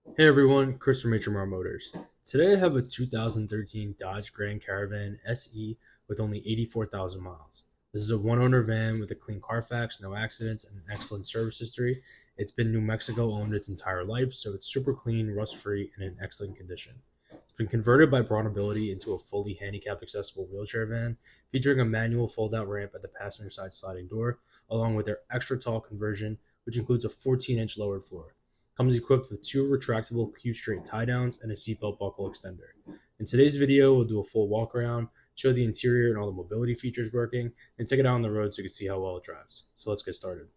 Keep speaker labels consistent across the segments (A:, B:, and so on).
A: Hey everyone, Chris from HMR Motors. Today I have a 2013 Dodge Grand Caravan SE with only 84,000 miles. This is a one-owner van with a clean Carfax, no accidents, and an excellent service history. It's been New Mexico owned its entire life, so it's super clean, rust-free, and in excellent condition. It's been converted by Braun-Ability into a fully handicap accessible wheelchair van, featuring a manual fold-out ramp at the passenger side sliding door, along with their extra tall conversion, which includes a 14-inch lowered floor. Comes equipped with two retractable Q-Straint tie downs and a seatbelt buckle extender. In today's video, we'll do a full walk around, show the interior and all the mobility features working, and take it out on the road so you can see how well it drives. So let's get started.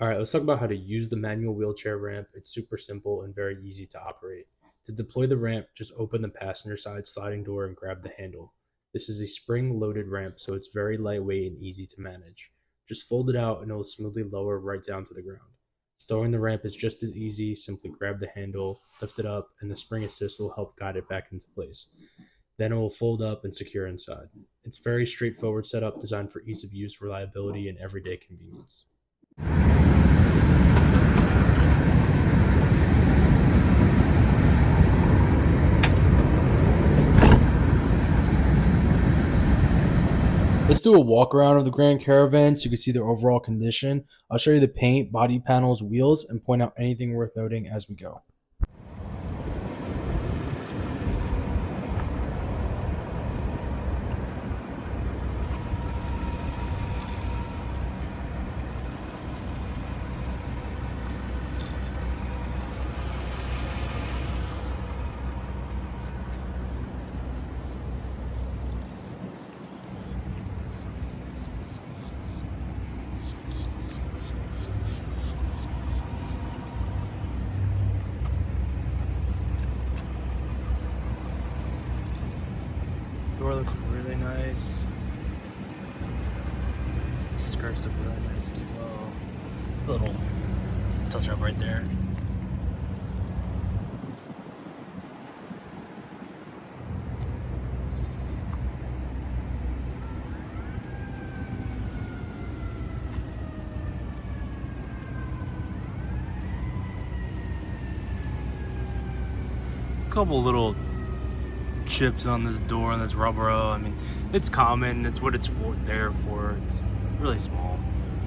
A: Alright, let's talk about how to use the manual wheelchair ramp. It's super simple and very easy to operate. To deploy the ramp, just open the passenger side sliding door and grab the handle. This is a spring-loaded ramp, so it's very lightweight and easy to manage. Just fold it out and it will smoothly lower right down to the ground. Stowing the ramp is just as easy. Simply grab the handle, lift it up, and the spring assist will help guide it back into place. Then it will fold up and secure inside. It's very straightforward setup designed for ease of use, reliability, and everyday convenience. Let's do a walk around of the Grand Caravan so you can see their overall condition. I'll show you the paint, body panels, wheels, and point out anything worth noting as we go. Door looks really nice. Skirts look really nice as well. It's a little touch up right there. Couple little chips on this door and this rubber. I mean, it's common. It's what it's there for. It's really small.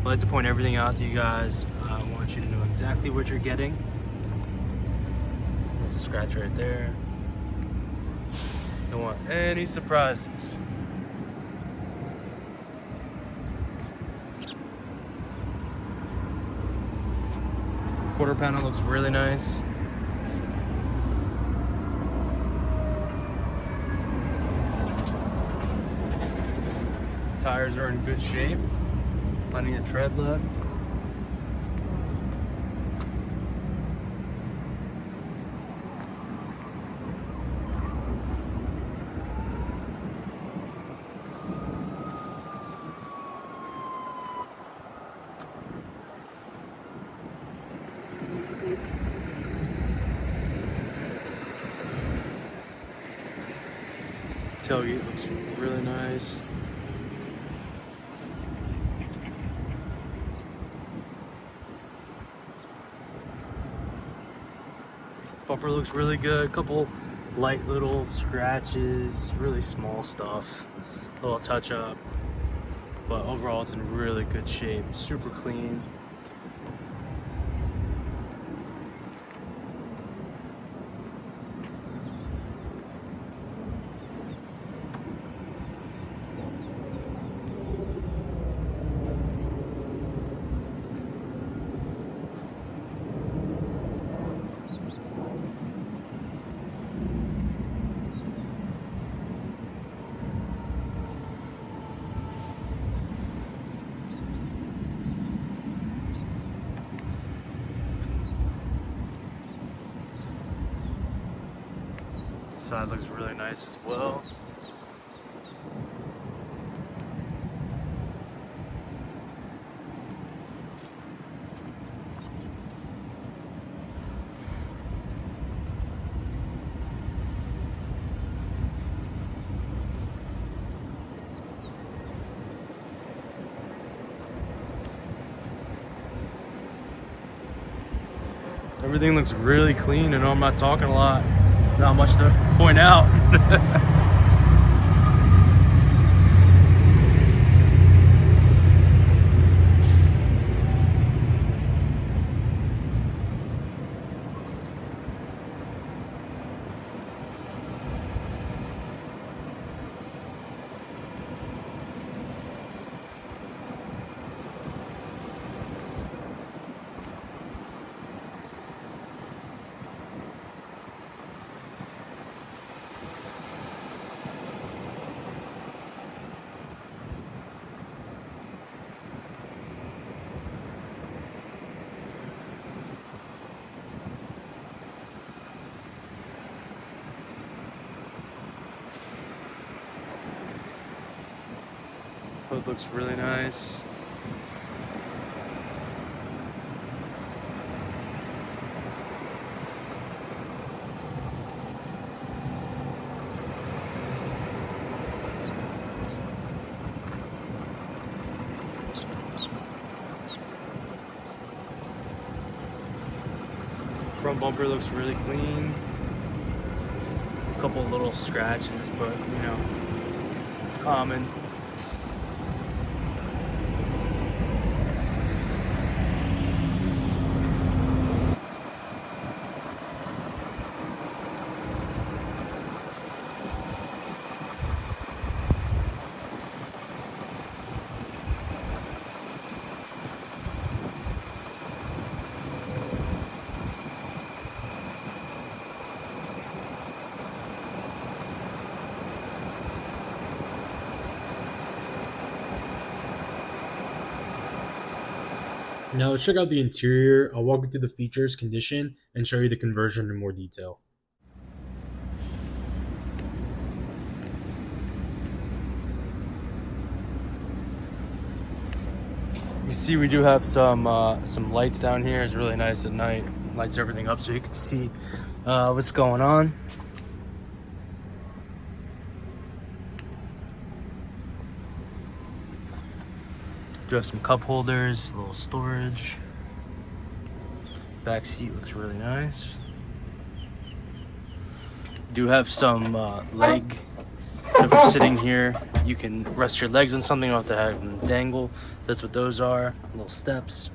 A: I like to point everything out to you guys. I want you to know exactly what you're getting. A little scratch right there. Don't want any surprises. Quarter panel looks really nice. Tires are in good shape. Plenty of tread left. Tailgate looks really nice. Bumper looks really good. Couple light little scratches, really small stuff, a little touch up, but overall it's in really good shape. Super clean. Side looks really nice as well. Everything looks really clean. I know I'm not talking a lot, not much to point out. Hood looks really nice. Front bumper looks really clean. A couple little scratches, but you know, it's common. Now let's check out the interior. I'll walk you through the features, condition, and show you the conversion in more detail. You see we do have some lights down here. It's really nice at night. Lights everything up so you can see what's going on. Do have some cup holders, a little storage. Back seat looks really nice. Do have some leg. If you're sitting here, you can rest your legs on something. You don't have to have them dangle. That's what those are. Little steps.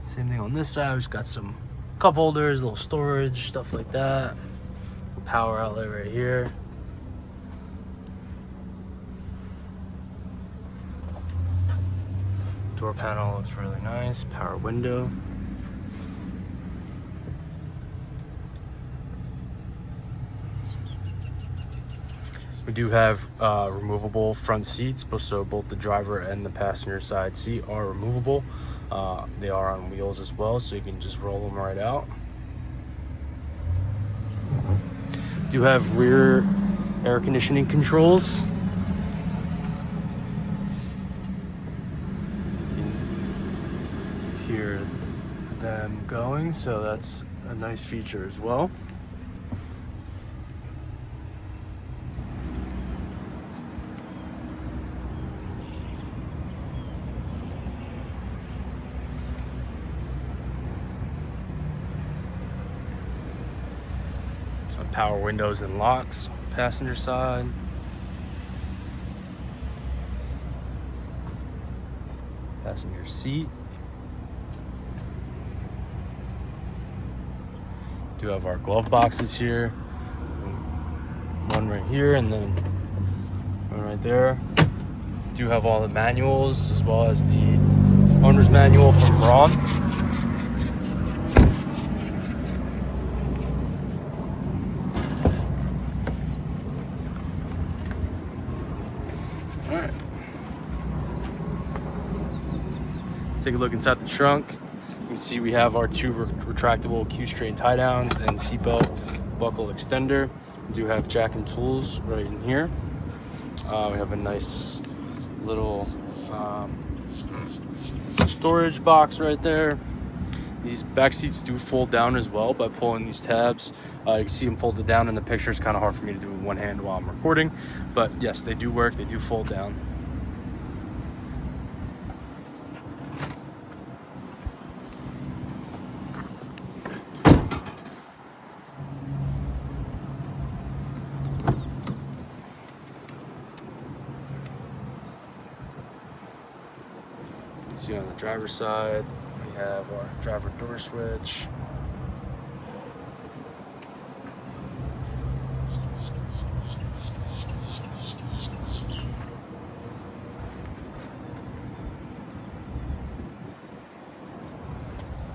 A: Same thing on this side. We've got some cup holders, little storage, stuff like that. Power outlet right here. Door panel looks really nice. Power window. We do have removable front seats, so both the driver and the passenger side seat are removable. They are on wheels as well, so you can just roll them right out. Do have rear air conditioning controls. Hear them going, so that's a nice feature as well. Power windows and locks, passenger side. Passenger seat. Do have our glove boxes here. One right here and then one right there. Do have all the manuals as well as the owner's manual from Braun. Alright. Take a look inside the trunk. You can see we have our two retractable Q-Straint tie downs and seatbelt buckle extender. We do have jack and tools right in here. We have a nice little storage box right there. These back seats do fold down as well by pulling these tabs. You can see them folded down in the picture. It's kind of hard for me to do with one hand while I'm recording, but yes, they do work. They do fold down. See on the driver's side, we have our driver door switch.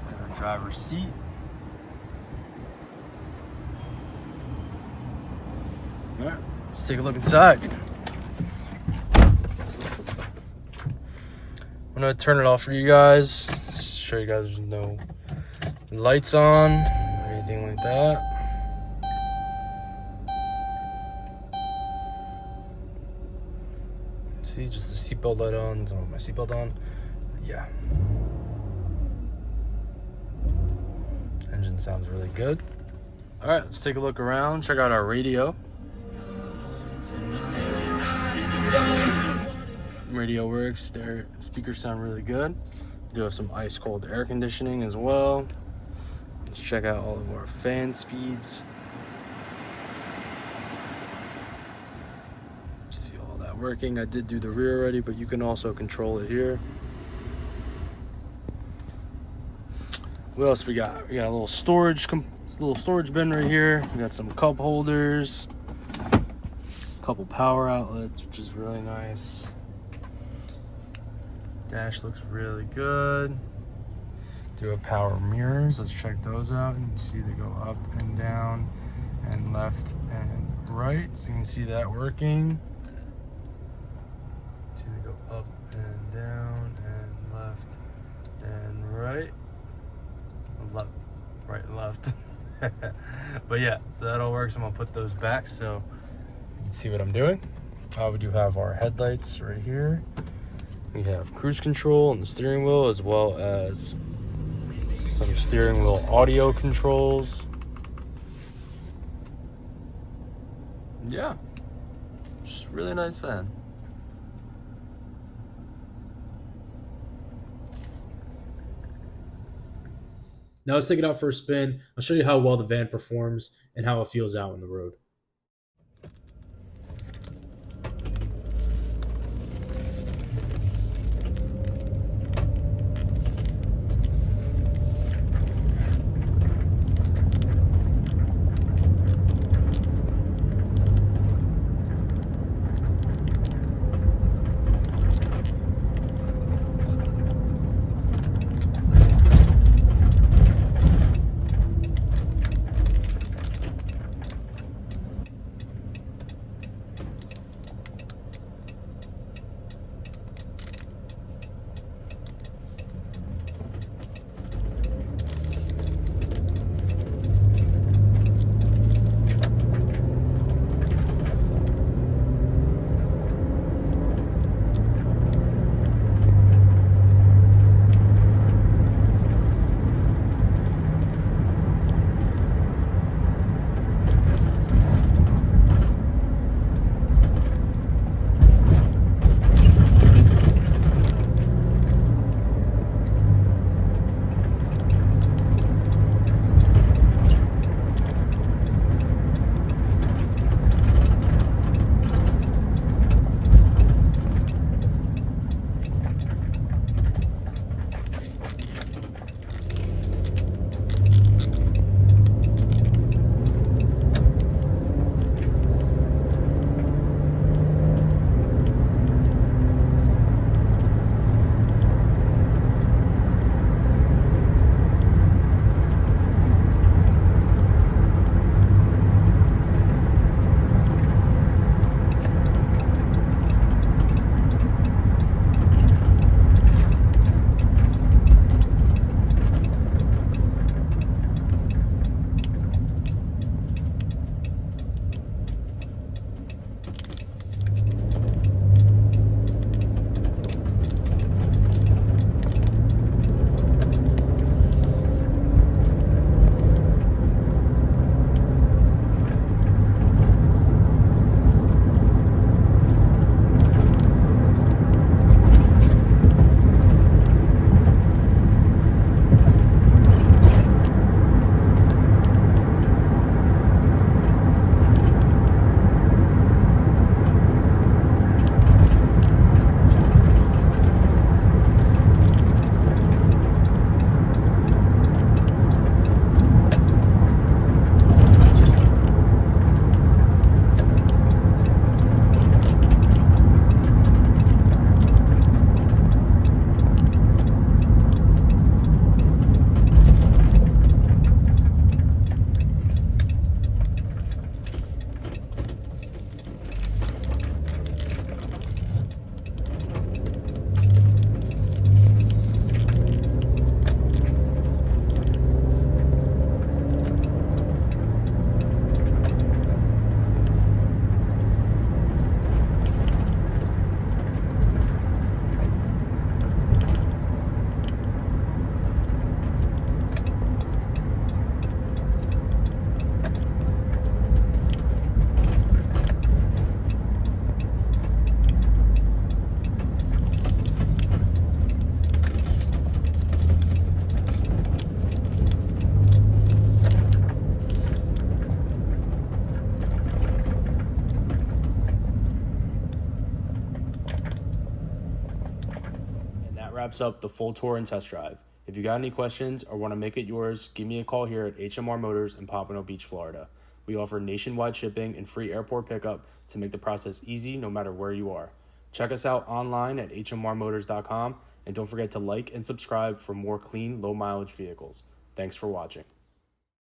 A: And our driver's seat. All right, let's take a look inside. I'm gonna turn it off for you guys. Show you guys there's no lights on or anything like that. See, just the seatbelt light on. Don't have my seatbelt on. Yeah. Engine sounds really good. All right, let's take a look around. Check out our radio. Radio works. Their speakers sound really good. Do have some ice cold air conditioning as well. Let's check out all of our fan speeds. See all that working. I did do the rear already, but you can also control it here. What else we got? We got a little storage bin right here. We got some cup holders, a couple power outlets, which is really nice. Dash looks really good. Do have power mirrors. Let's check those out. You can see they go up and down and left and right. So you can see that working. See they go up and down and left and right. Left, right and left. But yeah, so that all works. I'm gonna put those back so you can see what I'm doing. We do have our headlights right here. We have cruise control on the steering wheel, as well as some steering wheel audio controls. Yeah, just really nice van. Now let's take it out for a spin. I'll show you how well the van performs and how it feels out on the road. wraps up the full tour and test drive. If you got any questions or want to make it yours, give me a call here at HMR Motors in Pompano Beach, Florida. We offer nationwide shipping and free airport pickup to make the process easy no matter where you are. Check us out online at hmrmotors.com and don't forget to like and subscribe for more clean, low mileage vehicles. Thanks for watching.